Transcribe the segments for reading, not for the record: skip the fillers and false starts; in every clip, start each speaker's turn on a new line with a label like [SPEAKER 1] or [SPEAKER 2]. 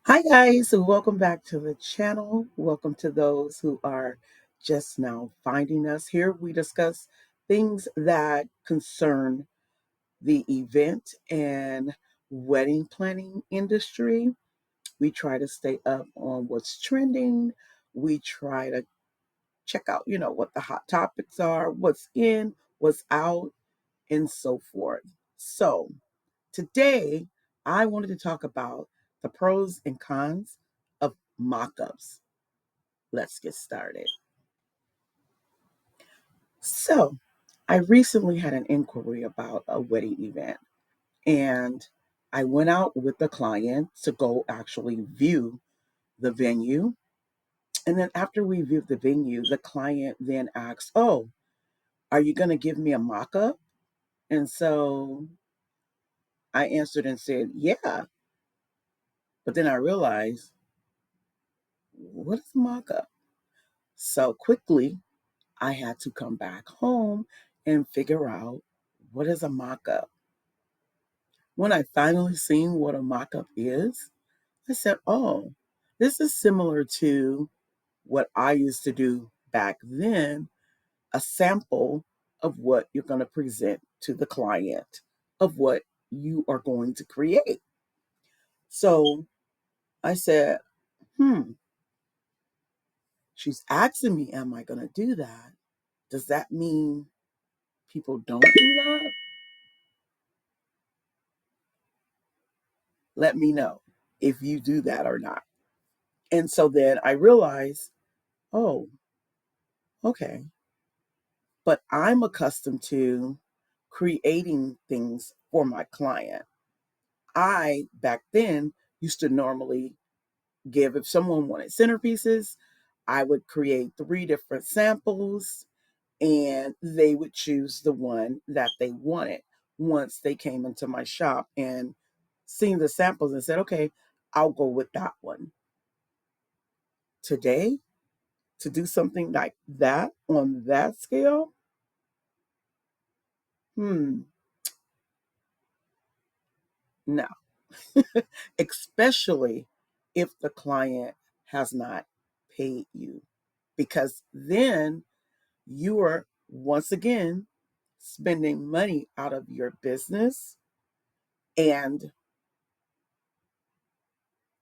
[SPEAKER 1] Hi, guys. Welcome back to the channel. Welcome to those who are just now finding us. Here we discuss things that concern the event and wedding planning industry. We try to stay up on what's trending. We try to check out, what the hot topics are, what's in, what's out, and so forth. So, today, I wanted to talk about the pros and cons of mock-ups. Let's get started. So, I recently had an inquiry about a wedding event, and I went out with the client to go actually view the venue. And then after we viewed the venue, the client then asked, "Oh, are you going to give me a mock-up?" And so I answered and said, "Yeah." But then I realized, what is a mock-up? So quickly, I had to come back home and figure out what is a mock-up. When I finally seen what a mock-up is, I said, "Oh, this is similar to what I used to do back then, a sample of what you're going to present to the client, of what you are going to create." So I said, she's asking me, am I going to do that? Does that mean people don't do that? Let me know if you do that or not. And so then I realized, oh, okay. But I'm accustomed to creating things for my client. I, back then, used to normally give, if someone wanted centerpieces, I would create 3 different samples and they would choose the one that they wanted once they came into my shop and seen the samples and said, okay, I'll go with that one. Today, to do something like that on that scale, hmm, no. Especially if the client has not paid you, because then you are once again spending money out of your business, and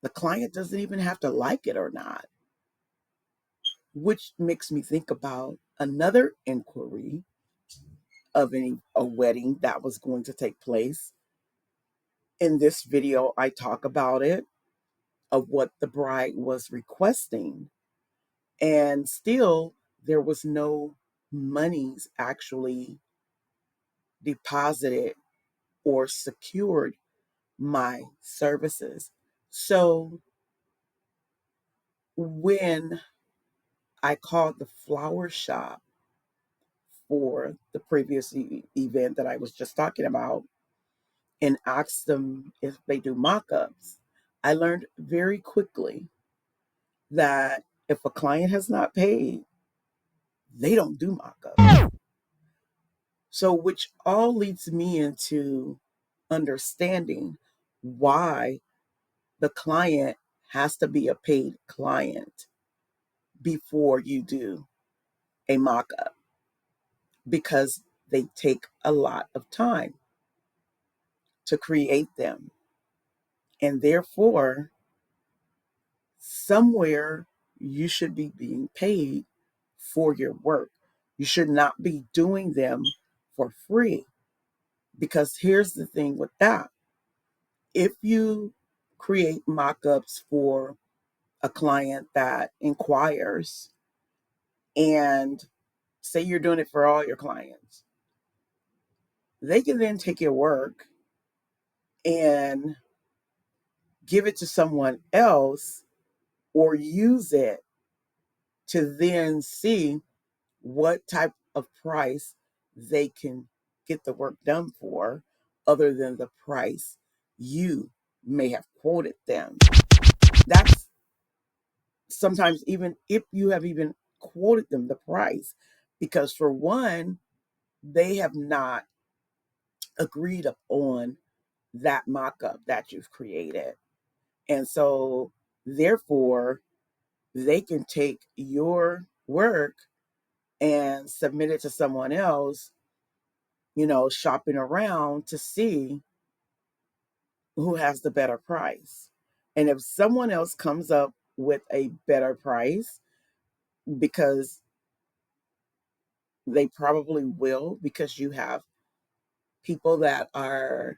[SPEAKER 1] the client doesn't even have to like it or not, which makes me think about another inquiry of a wedding that was going to take place. In this video, I talk about it, of what the bride was requesting, and still there was no monies actually deposited or secured my services. So when I called the flower shop for the previous event that I was just talking about and asked them if they do mock-ups, I learned very quickly that if a client has not paid, they don't do mock-ups. So, which all leads me into understanding why the client has to be a paid client before you do a mock-up, because they take a lot of time to create them. And therefore, somewhere you should be being paid for your work. You should not be doing them for free. Because here's the thing with that: if you create mock ups for a client that inquires, and say you're doing it for all your clients, they can then take your work and give it to someone else or use it to then see what type of price they can get the work done for, other than the price you may have quoted them. That's sometimes even if you have even quoted them the price, because for one, they have not agreed upon that mock-up that you've created. And so, therefore, they can take your work and submit it to someone else, shopping around to see who has the better price. And if someone else comes up with a better price, because they probably will, because you have people that are,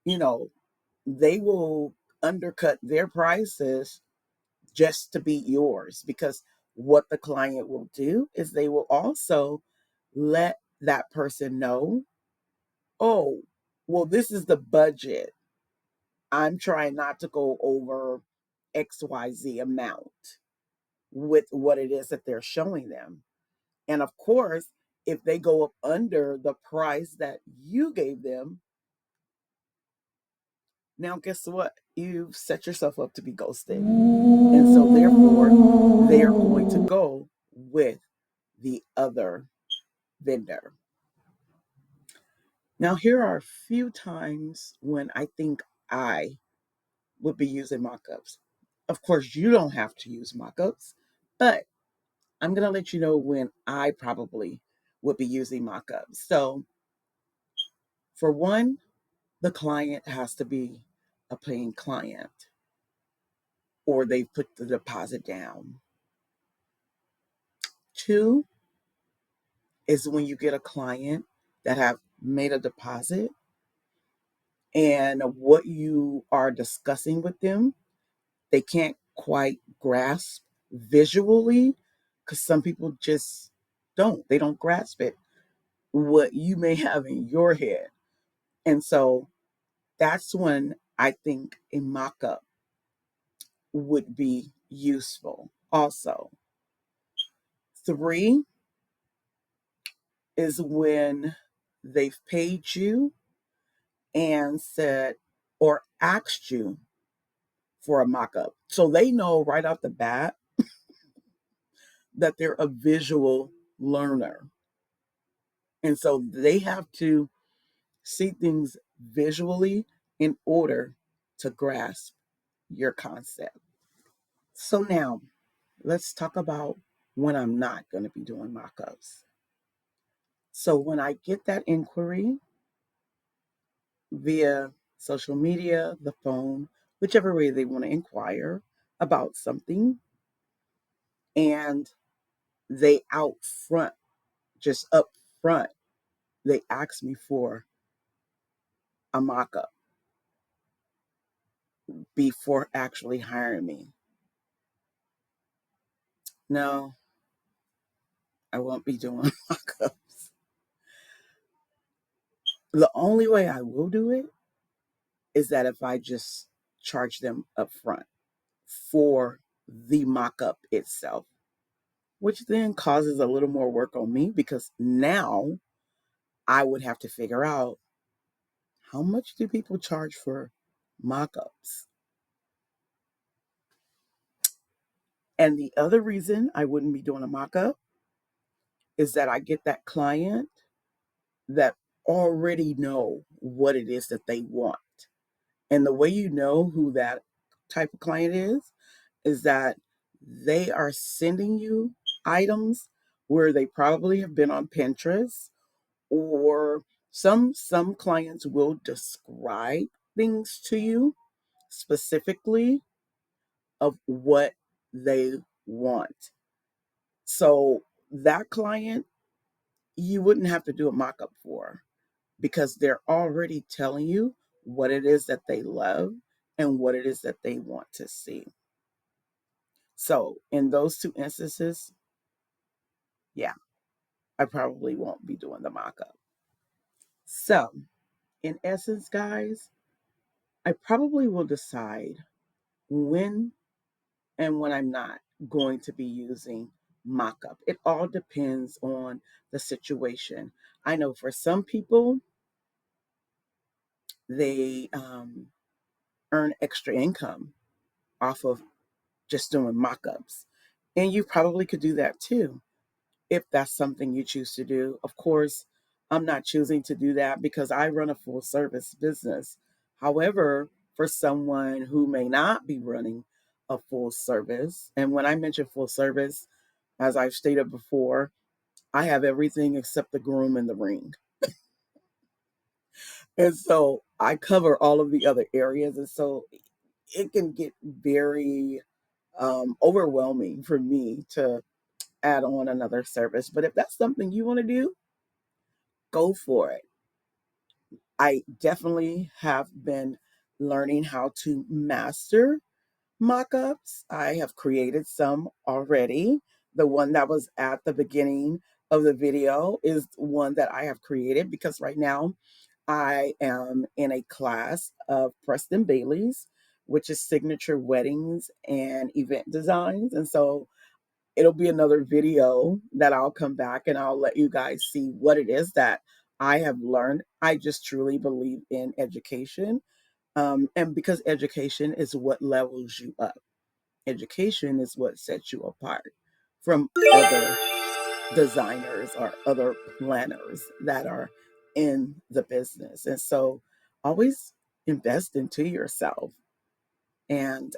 [SPEAKER 1] you know, they will undercut their prices just to beat yours. Because what the client will do is they will also let that person know, oh, well, this is the budget. I'm trying not to go over XYZ amount with what it is that they're showing them. And of course, if they go up under the price that you gave them, now guess what? You've set yourself up to be ghosted. And so therefore, they are going to go with the other vendor. Now, here are a few times when I think I would be using mockups. Of course, you don't have to use mockups, but I'm going to let you know when I probably would be using mockups. So, for one, the client has to be a paying client or they've put the deposit down. Two is when you get a client that have made a deposit and what you are discussing with them, they can't quite grasp visually, because some people just don't. They don't grasp it, what you may have in your head. And so that's when I think a mock up would be useful. Also, three is when they've paid you and said or asked you for a mock up. So they know right off the bat that they're a visual learner. And so they have to see things visually in order to grasp your concept. So now let's talk about when I'm not going to be doing mockups. So when I get that inquiry via social media, the phone, whichever way they want to inquire about something, and they out front, just up front, they ask me for a mock-up before actually hiring me. No, I won't be doing mock-ups. The only way I will do it is that if I just charge them up front for the mock-up itself, which then causes a little more work on me, because now I would have to figure out, how much do people charge for mock-ups? And the other reason I wouldn't be doing a mock-up is that I get that client that already know what it is that they want. And the way you know who that type of client is that they are sending you items where they probably have been on Pinterest, or some clients will describe things to you specifically of what they want. So that client, you wouldn't have to do a mock-up for, because they're already telling you what it is that they love and what it is that they want to see. So in those two instances, yeah, I probably won't be doing the mock-up. So in essence, guys, I probably will decide when and when I'm not going to be using mock-up. It all depends on the situation. I know for some people, they earn extra income off of just doing mock-ups. And you probably could do that too, if that's something you choose to do. Of course, I'm not choosing to do that because I run a full service business. However, for someone who may not be running a full service. And when I mention full service, as I've stated before, I have everything except the groom and the ring. And so I cover all of the other areas. And so it can get very overwhelming for me to add on another service. But if that's something you want to do, go for it. I definitely have been learning how to master mockups. I have created some already. The one that was at the beginning of the video is one that I have created because right now I am in a class of Preston Bailey's, which is signature weddings and event designs. And so it'll be another video that I'll come back and I'll let you guys see what it is that I have learned. I just truly believe in education. And because education is what levels you up, education is what sets you apart from other designers or other planners that are in the business. And so always invest into yourself. And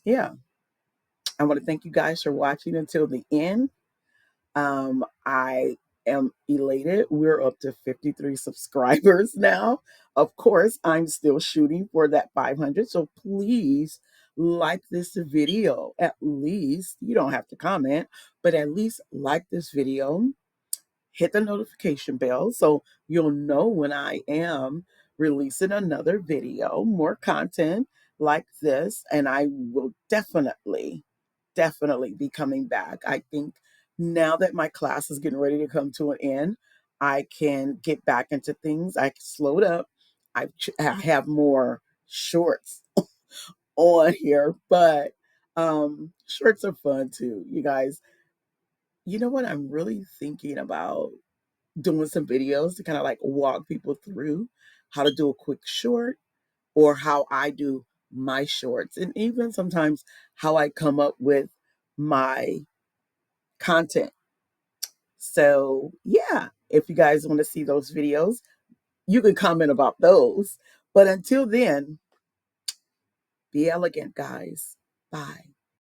[SPEAKER 1] yeah, I want to thank you guys for watching until the end. I am elated. We're up to 53 subscribers now. Of course, I'm still shooting for that 500. So please like this video. At least, you don't have to comment, but at least like this video. Hit the notification bell so you'll know when I am releasing another video, more content like this. And I will definitely be coming back. I think now that my class is getting ready to come to an end, I can get back into things. I can slow it up. I have more shorts on here, but shorts are fun too. You guys, you know what? I'm really thinking about doing some videos to kind of like walk people through how to do a quick short or how I do my shorts, and even sometimes how I come up with my content. So, yeah, if you guys want to see those videos, you can comment about those. But until then, be elegant, guys. Bye.